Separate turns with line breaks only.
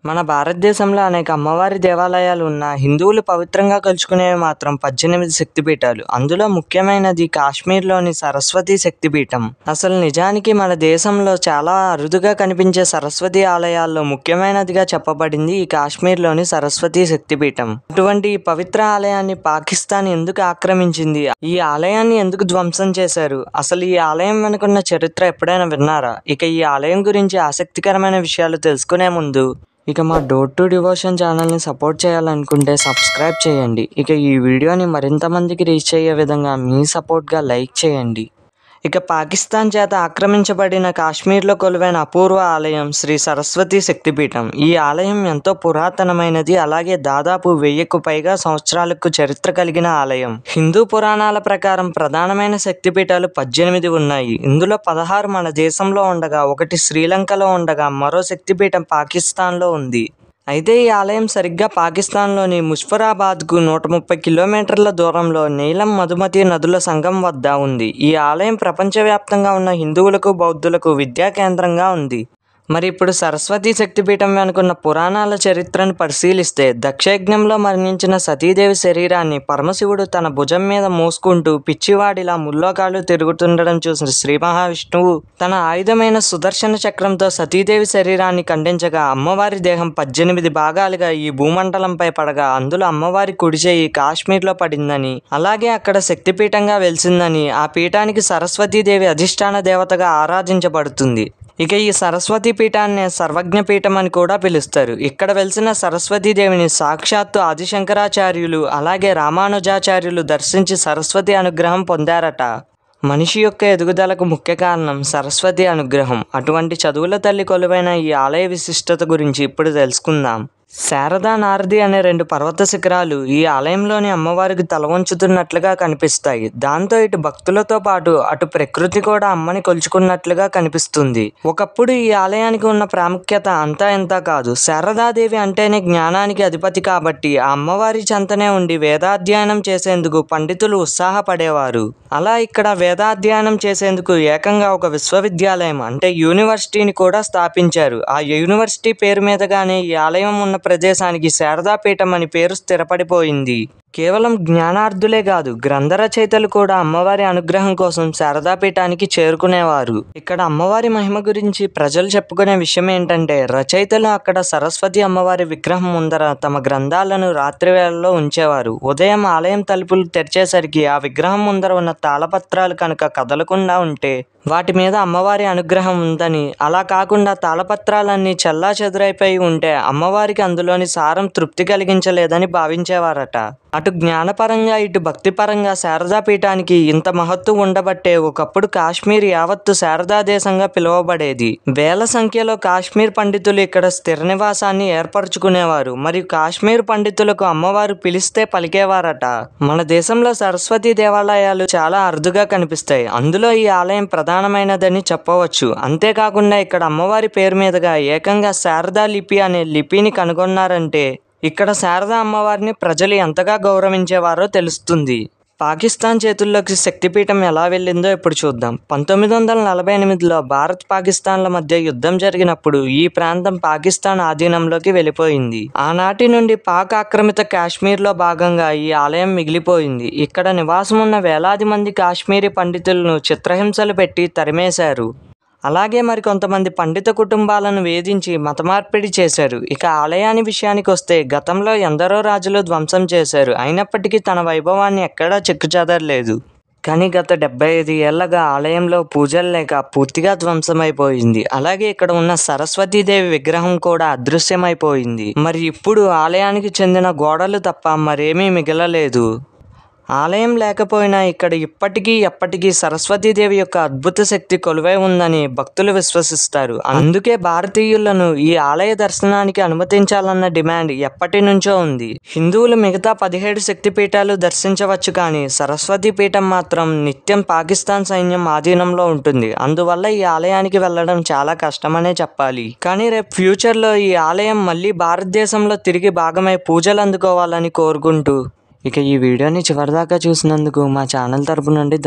మన భారతదేశంలో అనేక అమ్మవారి దేవాలయాలు ఉన్న హిందువులు పవిత్రంగా కొలుచుకునేవి మాత్రం 18 శక్తిపీఠాలు. అందులో ముఖ్యమైనది కాశ్మీర్లోని సరస్వతి శక్తిపీఠం. అసలు నిజానికి మన దేశంలో చాలా అరుదుగా కనిపించే సరస్వతి ఆలయాల్లో ముఖ్యమైనదిగా చెప్పబడింది ఈ కాశ్మీర్లోని సరస్వతి శక్తిపీఠం. అటువంటి ఈ పవిత్ర ఆలయాన్ని పాకిస్తాన్ ఎందుకు ఆక్రమించింది? ఈ ఆలయాన్ని ఎందుకు ధ్వంసం చేశారు? అసలు ఈ ఆలయం వెనుకున్న చరిత్ర ఎప్పుడైనా విన్నారా? ఇక ఈ ఆలయం గురించి ఆసక్తికరమైన విషయాలు తెలుసుకునే ముందు మా డోర్ టు డివోషన్ ఛానల్ని సపోర్ట్ చేయాలనుకుంటే సబ్స్క్రైబ్ చేయండి. ఈ వీడియోని మరింత మందికి రీచ్ అయ్యే విధంగా మీ సపోర్ట్గా లైక్ చేయండి. పాకిస్తాన్ చేత ఆక్రమించబడిన కాశ్మీర్లో కొలువైన అపూర్వ ఆలయం శ్రీ సరస్వతి శక్తిపీఠం. ఈ ఆలయం ఎంతో పురాతనమైనది, అలాగే దాదాపు 1000కు పైగా సంవత్సరాలకు చరిత్ర కలిగిన ఆలయం. హిందూ పురాణాల ప్రకారం ప్రధానమైన శక్తిపీఠాలు 18 ఉన్నాయి. ఇందులో 16 మన దేశంలో ఉండగా, ఒకటి శ్రీలంకలో ఉండగా, మరో శక్తిపీఠం పాకిస్తాన్లో ఉంది. అయితే ఈ ఆలయం సరిగ్గా పాకిస్తాన్లోని ముజఫరాబాద్కు 130 కిలోమీటర్ల దూరంలో నీలం మధుమతి నదుల సంగమం వద్ద ఉంది. ఈ ఆలయం ప్రపంచవ్యాప్తంగా ఉన్న హిందువులకు, బౌద్ధులకు విద్యా కేంద్రంగా ఉంది. మరి ఇప్పుడు సరస్వతి శక్తిపీఠం వెనుకున్న పురాణాల చరిత్రను పరిశీలిస్తే, దక్షయజ్ఞంలో మరణించిన సతీదేవి శరీరాన్ని పరమశివుడు తన భుజం మీద మోసుకుంటూ పిచ్చివాడిలా ముల్లోకాలు తిరుగుతుండడం చూసిన శ్రీ మహావిష్ణువు తన ఆయుధమైన సుదర్శన చక్రంతో సతీదేవి శరీరాన్ని ఖండించగా, అమ్మవారి దేహం 18 భాగాలుగా ఈ భూమండలంపై పడగా, అందులో అమ్మవారి కుడి చేయి కాశ్మీర్లో పడిందని, అలాగే అక్కడ శక్తిపీఠంగా వెలిసిందని, ఆ పీఠానికి సరస్వతీదేవి అధిష్టాన దేవతగా ఆరాధించబడుతుంది. ఈ సరస్వతి పీఠాన్ని సర్వజ్ఞ పీఠం అని కూడా పిలుస్తారు. ఇక్కడ వెలిసిన సరస్వతీదేవిని సాక్షాత్తు ఆదిశంకరాచార్యులు, అలాగే రామానుజాచార్యులు దర్శించి సరస్వతి అనుగ్రహం పొందారట. మనిషి యొక్క ఎదుగుదలకు ముఖ్య కారణం సరస్వతి అనుగ్రహం. అటువంటి చదువుల తల్లి కొలువైన ఈ ఆలయ విశిష్టత గురించి ఇప్పుడు తెలుసుకుందాం. శారదా నారది అనే 2 పర్వత శిఖరాలు ఈ ఆలయంలోని అమ్మవారికి తల వంచుతున్నట్లుగా కనిపిస్తాయి. దాంతో ఇటు భక్తులతో పాటు అటు ప్రకృతి కూడా అమ్మని కొలుచుకున్నట్లుగా కనిపిస్తుంది. ఒకప్పుడు ఈ ఆలయానికి ఉన్న ప్రాముఖ్యత అంతా ఇంతా కాదు. శారదాదేవి అంటేనే జ్ఞానానికి అధిపతి కాబట్టి ఆ అమ్మవారి చెంతనే ఉండి వేదాధ్యయనం చేసేందుకు పండితులు ఉత్సాహపడేవారు. అలా ఇక్కడ వేదాధ్యయనం చేసేందుకు ఏకంగా ఒక విశ్వవిద్యాలయం అంటే యూనివర్సిటీని కూడా స్థాపించారు. ఆ యూనివర్సిటీ పేరు మీదగానే ఈ ఆలయం ఉన్న ప్రదేశానికి శారదాపీఠం అని పేరు స్థిరపడిపోయింది. కేవలం జ్ఞానార్థులే కాదు, గ్రంథ రచయితలు కూడా అమ్మవారి అనుగ్రహం కోసం శారదాపీఠానికి చేరుకునేవారు. ఇక్కడ అమ్మవారి మహిమ గురించి ప్రజలు చెప్పుకునే విషయం ఏంటంటే, రచయితలు అక్కడ సరస్వతి అమ్మవారి విగ్రహం ముందర తమ గ్రంథాలను రాత్రి వేళల్లో ఉంచేవారు. ఉదయం ఆలయం తలుపులు తెరిచేసరికి ఆ విగ్రహం ముందర ఉన్న తాళపత్రాలు కనుక కదలకుండా ఉంటే వాటి మీద అమ్మవారి అనుగ్రహం ఉందని, అలా కాకుండా తాళపత్రాలన్నీ చెల్లా చెదురైపోయి ఉంటే అమ్మవారికి అందులోని సారం తృప్తి కలిగించలేదని భావించేవారట. అటు జ్ఞానపరంగా ఇటు భక్తిపరంగా శారదాపీఠానికి ఇంత మహత్తు ఉండబట్టే ఒకప్పుడు కాశ్మీర్ యావత్తు శారదాదేశంగా పిలువబడేది. వేల సంఖ్యలో కాశ్మీర్ పండితులు ఇక్కడ స్థిర నివాసాన్ని ఏర్పరచుకునేవారు. మరియు కాశ్మీర్ పండితులకు అమ్మవారు పిలిస్తే పలికేవారట. మన దేశంలో సరస్వతి దేవాలయాలు చాలా అరుదుగా కనిపిస్తాయి. అందులో ఈ ఆలయం ప్రధానమైనదని చెప్పవచ్చు. అంతేకాకుండా ఇక్కడ అమ్మవారి పేరు మీదుగా ఏకంగా శారదా లిపి అనే లిపిని కనుగొన్నారంటే ఇక్కడ శారదా అమ్మవారిని ప్రజలు ఎంతగా గౌరవించేవారో తెలుస్తుంది. పాకిస్తాన్ చేతుల్లోకి శక్తిపీఠం ఎలా వెళ్ళిందో ఇప్పుడు చూద్దాం. 1948లో భారత్ పాకిస్తాన్ల మధ్య యుద్ధం జరిగినప్పుడు ఈ ప్రాంతం పాకిస్తాన్ ఆధీనంలోకి వెళ్ళిపోయింది. ఆనాటి నుండి పాక్ ఆక్రమిత కాశ్మీర్లో భాగంగా ఈ ఆలయం మిగిలిపోయింది. ఇక్కడ నివాసం ఉన్న వేలాది మంది కాశ్మీరీ పండితులను చిత్రహింసలు పెట్టి తరిమేశారు. అలాగే మరికొంతమంది పండిత కుటుంబాలను వేధించి మతమార్పిడి చేశారు. ఆలయాన్ని విషయానికి వస్తే, గతంలో ఎందరో రాజులు ధ్వంసం చేశారు. అయినప్పటికీ తన వైభవాన్ని ఎక్కడా చెక్కుచెదరలేదు. కానీ గత 75 ఏళ్లగా ఆలయంలో పూజలు లేక పూర్తిగా ధ్వంసమైపోయింది. అలాగే ఇక్కడ ఉన్న సరస్వతీదేవి విగ్రహం కూడా అదృశ్యమైపోయింది. మరి ఇప్పుడు ఆలయానికి చెందిన గోడలు తప్ప మరేమీ మిగలలేదు. ఆలయం లేకపోయినా ఇక్కడ ఇప్పటికీ ఎప్పటికీ సరస్వతీదేవి యొక్క అద్భుత శక్తి కొలువై ఉందని భక్తులు విశ్వసిస్తారు. అందుకే భారతీయులను ఈ ఆలయ దర్శనానికి అనుమతించాలన్న డిమాండ్ ఎప్పటి నుంచో ఉంది. హిందువులు మిగతా 17 శక్తిపీఠాలు దర్శించవచ్చు, కానీ సరస్వతి పీఠం మాత్రం నిత్యం పాకిస్తాన్ సైన్యం ఆధీనంలో ఉంటుంది. అందువల్ల ఈ ఆలయానికి వెళ్ళడం చాలా కష్టమనే చెప్పాలి. కానీ రేపు ఫ్యూచర్లో ఈ ఆలయం మళ్ళీ భారతదేశంలో తిరిగి భాగమై పూజలు అందుకోవాలని కోరుకుంటూ ఈ వీడియోని చివరిదాకా చూసినందుకు మా ఛానల్ తరపు నుండి